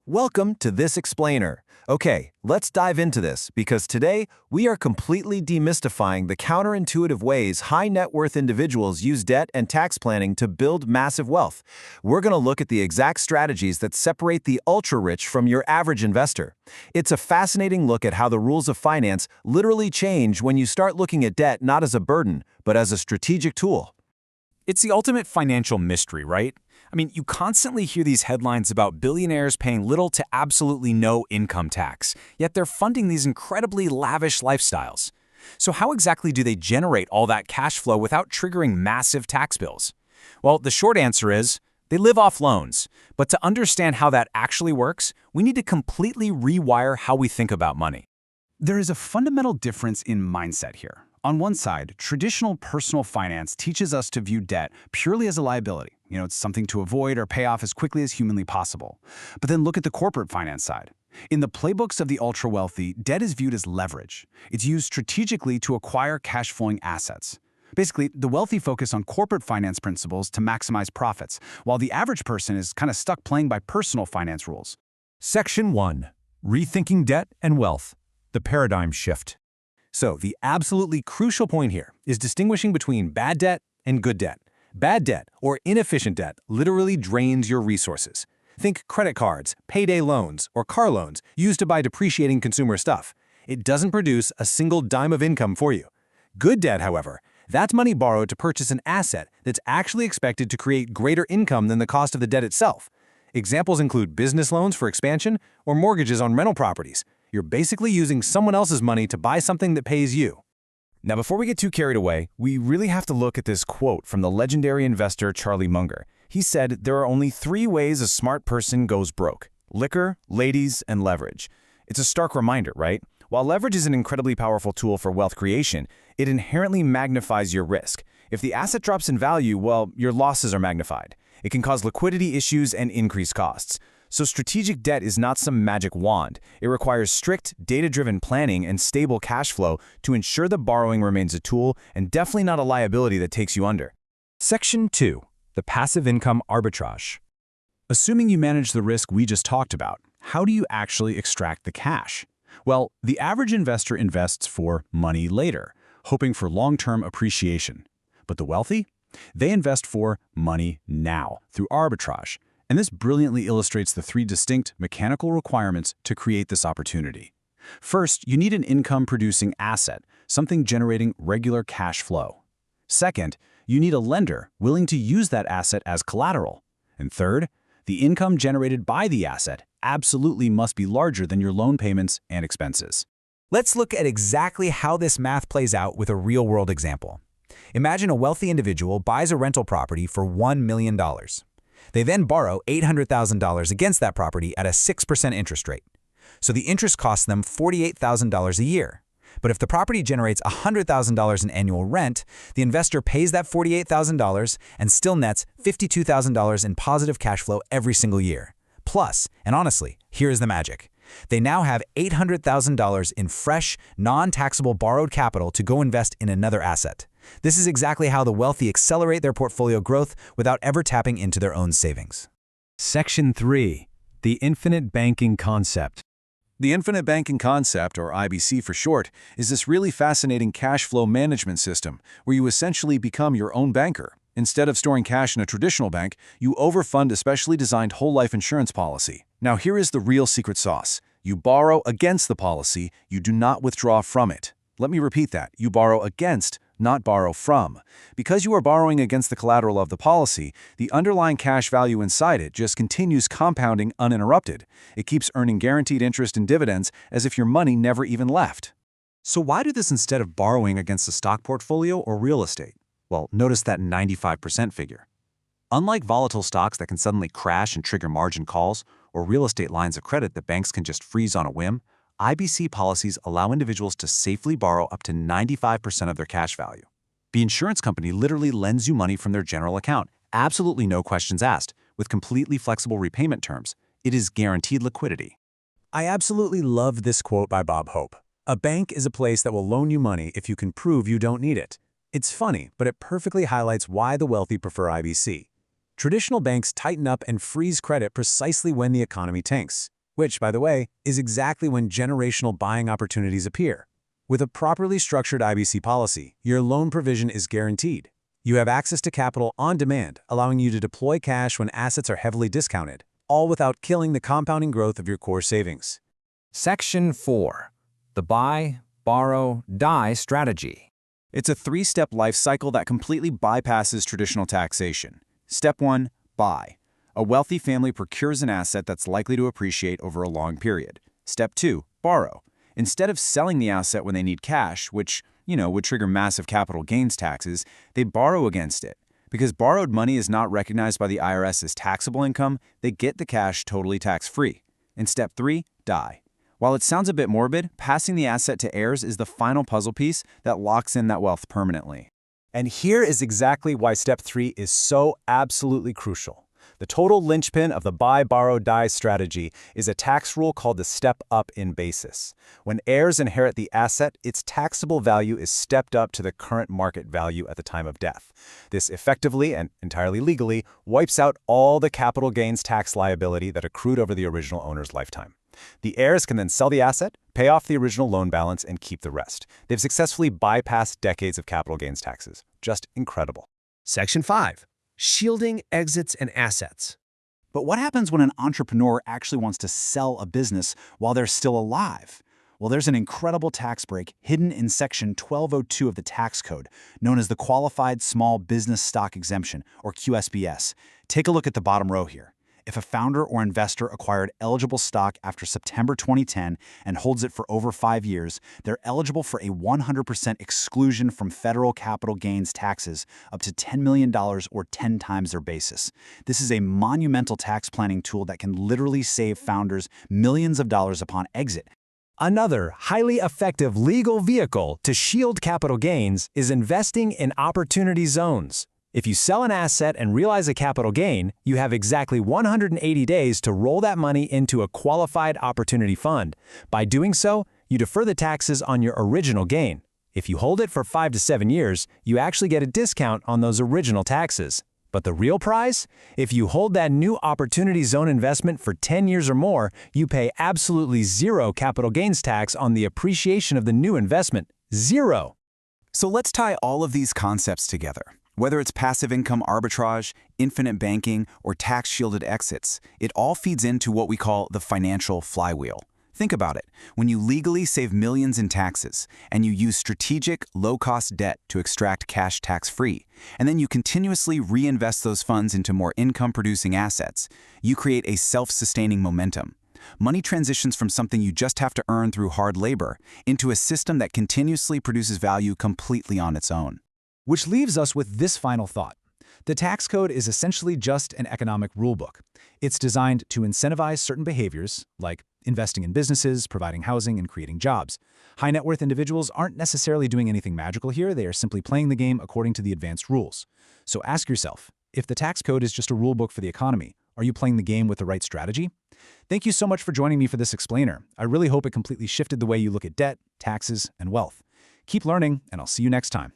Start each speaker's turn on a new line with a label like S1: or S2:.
S1: Welcome to this explainer. Okay, let's dive into this because today we are completely demystifying the counterintuitive ways high net worth individuals use debt and tax planning to build massive wealth. We're going to look at the exact strategies that separate the ultra rich from your average investor. It's a fascinating look at how the rules of finance literally change when you start looking at debt not as a burden, but as a strategic tool.
S2: It's the ultimate financial mystery, right? I mean, you constantly hear these headlines about billionaires paying little to absolutely no income tax, yet they're funding these incredibly lavish lifestyles. So how exactly do they generate all that cash flow without triggering massive tax bills? Well, the short answer is they live off loans. But to understand how that actually works, we need to completely rewire how we think about money.
S3: There is a fundamental difference in mindset here. On one side, traditional personal finance teaches us to view debt purely as a liability. It's something to avoid or pay off as quickly as humanly possible. But then look at the corporate finance side. In the playbooks of the ultra-wealthy, debt is viewed as leverage. It's used strategically to acquire cash-flowing assets. Basically, the wealthy focus on corporate finance principles to maximize profits, while the average person is kind of stuck playing by personal finance rules.
S4: Section 1. Rethinking Debt and Wealth. The Paradigm Shift.
S1: So the absolutely crucial point here is distinguishing between bad debt and good debt. Bad debt, or inefficient debt, literally drains your resources. Think credit cards, payday loans, or car loans used to buy depreciating consumer stuff. It doesn't produce a single dime of income for you. Good debt, however, that's money borrowed to purchase an asset that's actually expected to create greater income than the cost of the debt itself. Examples include business loans for expansion or mortgages on rental properties. You're basically using someone else's money to buy something that pays you.
S2: Now, before we get too carried away, we really have to look at this quote from the legendary investor Charlie Munger. He said, "There are only 3 ways a smart person goes broke: liquor, ladies, and leverage." It's a stark reminder, right? While leverage is an incredibly powerful tool for wealth creation, it inherently magnifies your risk. If the asset drops in value, well, your losses are magnified. It can cause liquidity issues and increase costs. So strategic debt is not some magic wand. It requires strict, data-driven planning and stable cash flow to ensure the borrowing remains a tool and definitely not a liability that takes you under.
S4: Section 2. The Passive Income Arbitrage.
S3: Assuming you manage the risk we just talked about, how do you actually extract the cash? Well, the average investor invests for money later, hoping for long-term appreciation. But the wealthy? They invest for money now through arbitrage. And this brilliantly illustrates the 3 distinct mechanical requirements to create this opportunity. First, you need an income-producing asset, something generating regular cash flow. Second, you need a lender willing to use that asset as collateral. And third, the income generated by the asset absolutely must be larger than your loan payments and expenses.
S2: Let's look at exactly how this math plays out with a real-world example. Imagine a wealthy individual buys a rental property for $1 million. They then borrow $800,000 against that property at a 6% interest rate. So the interest costs them $48,000 a year. But if the property generates $100,000 in annual rent, the investor pays that $48,000 and still nets $52,000 in positive cash flow every single year. Plus, and honestly, here's the magic. They now have $800,000 in fresh, non-taxable borrowed capital to go invest in another asset. This is exactly how the wealthy accelerate their portfolio growth without ever tapping into their own savings.
S4: Section 3. The Infinite Banking Concept.
S1: The infinite banking concept, or IBC for short, is this really fascinating cash flow management system where you essentially become your own banker. Instead of storing cash in a traditional bank, you overfund a specially designed whole life insurance policy. Now here is the real secret sauce. You borrow against the policy, you do not withdraw from it. Let me repeat that. You borrow against, not borrow from. Because you are borrowing against the collateral of the policy, the underlying cash value inside it just continues compounding uninterrupted. It keeps earning guaranteed interest and dividends as if your money never even left.
S5: So why do this instead of borrowing against a stock portfolio or real estate? Well, notice that 95% figure. Unlike volatile stocks that can suddenly crash and trigger margin calls, or real estate lines of credit that banks can just freeze on a whim, IBC policies allow individuals to safely borrow up to 95% of their cash value. The insurance company literally lends you money from their general account, absolutely no questions asked, with completely flexible repayment terms. It is guaranteed liquidity.
S4: I absolutely love this quote by Bob Hope. A bank is a place that will loan you money if you can prove you don't need it. It's funny, but it perfectly highlights why the wealthy prefer IBC. Traditional banks tighten up and freeze credit precisely when the economy tanks. which, by the way, is exactly when generational buying opportunities appear. With a properly structured IBC policy, your loan provision is guaranteed. You have access to capital on demand, allowing you to deploy cash when assets are heavily discounted, all without killing the compounding growth of your core savings.
S2: Section 4. The buy, borrow, die strategy.
S1: It's a three-step life cycle that completely bypasses traditional taxation. Step 1. Buy. A wealthy family procures an asset that's likely to appreciate over a long period. Step 2. Borrow. Instead of selling the asset when they need cash, which, would trigger massive capital gains taxes, they borrow against it. Because borrowed money is not recognized by the IRS as taxable income, they get the cash totally tax-free. And step 3. Die. While it sounds a bit morbid, passing the asset to heirs is the final puzzle piece that locks in that wealth permanently.
S4: And here is exactly why step 3 is so absolutely crucial. The total linchpin of the buy, borrow, die strategy is a tax rule called the step-up in basis. When heirs inherit the asset, its taxable value is stepped up to the current market value at the time of death. This effectively and entirely legally wipes out all the capital gains tax liability that accrued over the original owner's lifetime. The heirs can then sell the asset, pay off the original loan balance, and keep the rest. They've successfully bypassed decades of capital gains taxes. Just incredible.
S6: Section 5. Shielding exits and assets.
S5: But what happens when an entrepreneur actually wants to sell a business while they're still alive? Well, there's an incredible tax break hidden in Section 1202 of the tax code, known as the Qualified Small Business Stock Exemption, or QSBS. Take a look at the bottom row here. If a founder or investor acquired eligible stock after September 2010 and holds it for over 5 years, they're eligible for a 100% exclusion from federal capital gains taxes up to $10 million or 10 times their basis. This is a monumental tax planning tool that can literally save founders millions of dollars upon exit.
S6: Another highly effective legal vehicle to shield capital gains is investing in opportunity zones. If you sell an asset and realize a capital gain, you have exactly 180 days to roll that money into a qualified opportunity fund. By doing so, you defer the taxes on your original gain. If you hold it for 5 to 7 years, you actually get a discount on those original taxes. But the real prize? If you hold that new opportunity zone investment for 10 years or more, you pay absolutely zero capital gains tax on the appreciation of the new investment. Zero.
S1: So let's tie all of these concepts together. Whether it's passive income arbitrage, infinite banking, or tax-shielded exits, it all feeds into what we call the financial flywheel. Think about it. When you legally save millions in taxes, and you use strategic, low-cost debt to extract cash tax-free, and then you continuously reinvest those funds into more income-producing assets, you create a self-sustaining momentum. Money transitions from something you just have to earn through hard labor into a system that continuously produces value completely on its own.
S2: Which leaves us with this final thought. The tax code is essentially just an economic rulebook. It's designed to incentivize certain behaviors, like investing in businesses, providing housing, and creating jobs. High net worth individuals aren't necessarily doing anything magical here. They are simply playing the game according to the advanced rules. So ask yourself, if the tax code is just a rulebook for the economy, are you playing the game with the right strategy? Thank you so much for joining me for this explainer. I really hope it completely shifted the way you look at debt, taxes, and wealth. Keep learning, and I'll see you next time.